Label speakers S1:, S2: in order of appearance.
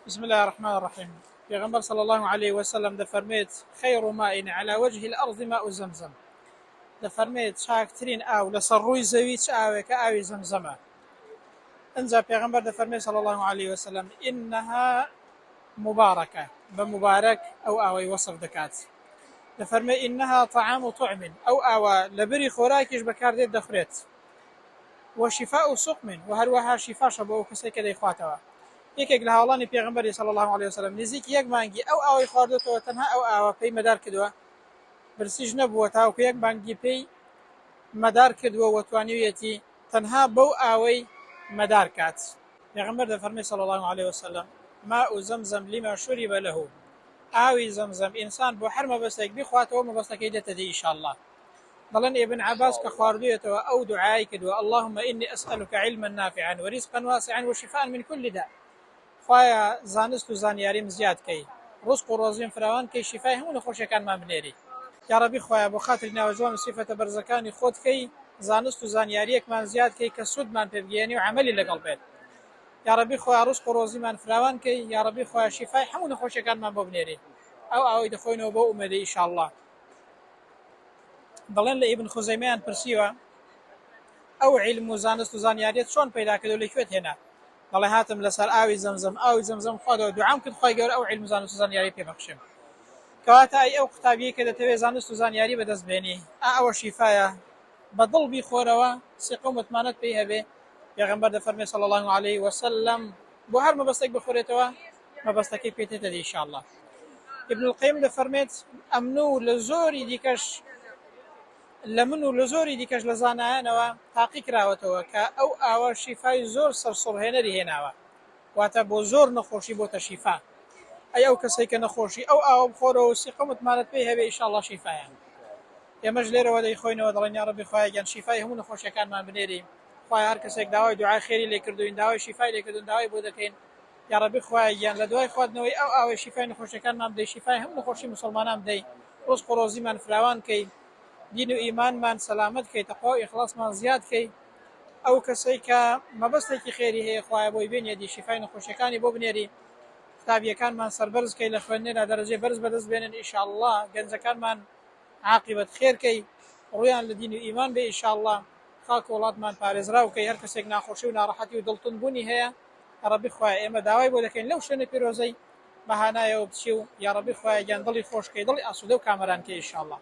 S1: بسم الله الرحمن الرحيم. پیغمبر صلى الله عليه وسلم دفرميت خير ماء على وجه الأرض ماء زمزم. دفرميت شاكترين أو لسروي زويت أو كأوي زمزمة. انزا پیغمبر دفرميت صلى الله عليه وسلم إنها مباركة بمبارك أو وصف دكات. دفرمي إنها طعام طعم أو لبري خوراكيش بكارديت دخريت وشفاء سقم وهروها شفاء شبو كسي كده إخواتها. یەکێک لە هاوڵانی پێغمبەری صلی الله عليه وسلم نزیک یەک مانگی ئەوەی خواردێتەوە تەنها ئەوە پێی مەدار کردووە برسیش نەبووە تاوەکو یەک مانگی پێی مەدار کردووە وەتوانیویەتی تەنها بەو ئاوەی مەدار کات. پێغمبەر دەفەرمێ صلی الله عليه وسلم ماء زمزم لما شرب له. ئاوی زەمزەم ئینسان بۆ هەر مەبەستێک بیخواتەوە مەبەستەکەی دێتە دی ئینشاءالله. دەڵێن ابن عباس کە خواردوویەتەوە ئەو دوعای کردووە اللهم إني أسألك علما نافعا ورزقا واسعا وشفاء من كل داء. خوایا زانست و زانیاریم زیاد کەی ڕزق و ڕۆزیم فراوان کەی شیفای هەموو نەخۆشیەکانمان بنێری. یا رەبی خوایا بۆ خاتری ناوەجوان و سیفەتە بەرزەکانی خۆت کەی زانست و زانیاریەکمان زیاد کەی کە سوودمان پێ بگەێنی و عەمەلی لەگەڵ بێت. یا رەبی خوایا ڕزق و ڕۆزیمان فراوان کەی. یا رەبی خوایا شیفای هەموو نەخۆشیەکانمان بۆ بنێری. ئەو ئاوەی دەخۆینەوە بۆ ئومێدی ئینشاءالله. دەڵێن لە ئیبن خوزەیمەیان پرسیوە ئەو عیلم و زانست و زانیاریەت چۆن پەیدا کردو لەکوێت هێنا؟ دەڵێ هاتم لەسەر ئاوی زەمزەم خواردەوە دوعام کرد خۆی گەورە ئەو عیلم و زانست و زانیاری پێبەخشێم. کەواتە ئەی ئەو قوتابیە کە دەتەوێت زانست و زانیاری بەدەست بێنی ئەوە شیفایە بەدڵ بیخۆرەوە سیقە و متمانەت پێی هەبێ. پێغەمبەر دەفەرمێ صلی الله عليه وسلم بۆ هەر مەبەستێک بخۆرێتەوە مەبەستەکەی پێتێتە دی ئینشاءالله. ابن القیم دەفەرمێت ئەمن و لە زۆری دیکەش لە زۆری دیکەش لە زانایانەوە تاقی کراوەتەوە کە ئەو ئاوە شیفای زۆر سەرسوڕهێنەری هێناوە واتە بۆ زۆر نەخۆشی بۆتە شیفا. ئەی ئەو کەسێک کە نەخۆشی ئەو ئاوە بخۆرەوە سیقە متمانەت پێی هەبێ ئینشاءالله شیفایان. ئێمەش لێرەوە دەیخۆینەوە دەڵێن یا رەبی خوایە گیان شیفای هەموو نەخۆشیەکانمان بنێری. خوایە هەر کەسێک داوای دوعای خێری لێ کردوین داوای شیفای لێ کردوین داوای بۆ دەکەین یا رەبی خوایە گیان لە دوای خواردنەوەی ئەو ئاوەی شیفای نەخۆشیەکانمان بدەی شیفای هەموو نەخۆشی موسڵمانان بدەی ڕزق و ڕۆزیمان فراوان کەی دین و ئیمانمان سەلامەت کەی تەقوا و ئیخلاسمان زیاد کەی. ئەو کەسەی کە مەبەستێکی خێری هەیە خوایە بۆی بێنێتی شیفای نەخۆشیەکانی بۆ بنێری. قوتابیەکانمان سەربەرز کەی لە خوێندنێدا دەرەجەی بەرز بەدەست بێنن ئینشاءالله. گەنجەکانمان عاقبەت خێر کەی ڕوویان لە دین و ئیمان بێ ئینشاءالله. خاک وڵاتمان پارێزراو کەی هەر کەسێک ناخۆشی و ناڕەحەتی و دڵتونبوونی هەیە رەبی خوایە ئێمە داوای بۆ دەکەین لەو شوێنە پیرۆزەی بەهانایەوە بچی و یا رەبی خوایە گیان دڵی خۆش کەی دڵی ئاسوودە و کامەران کەی ئینشاءالله.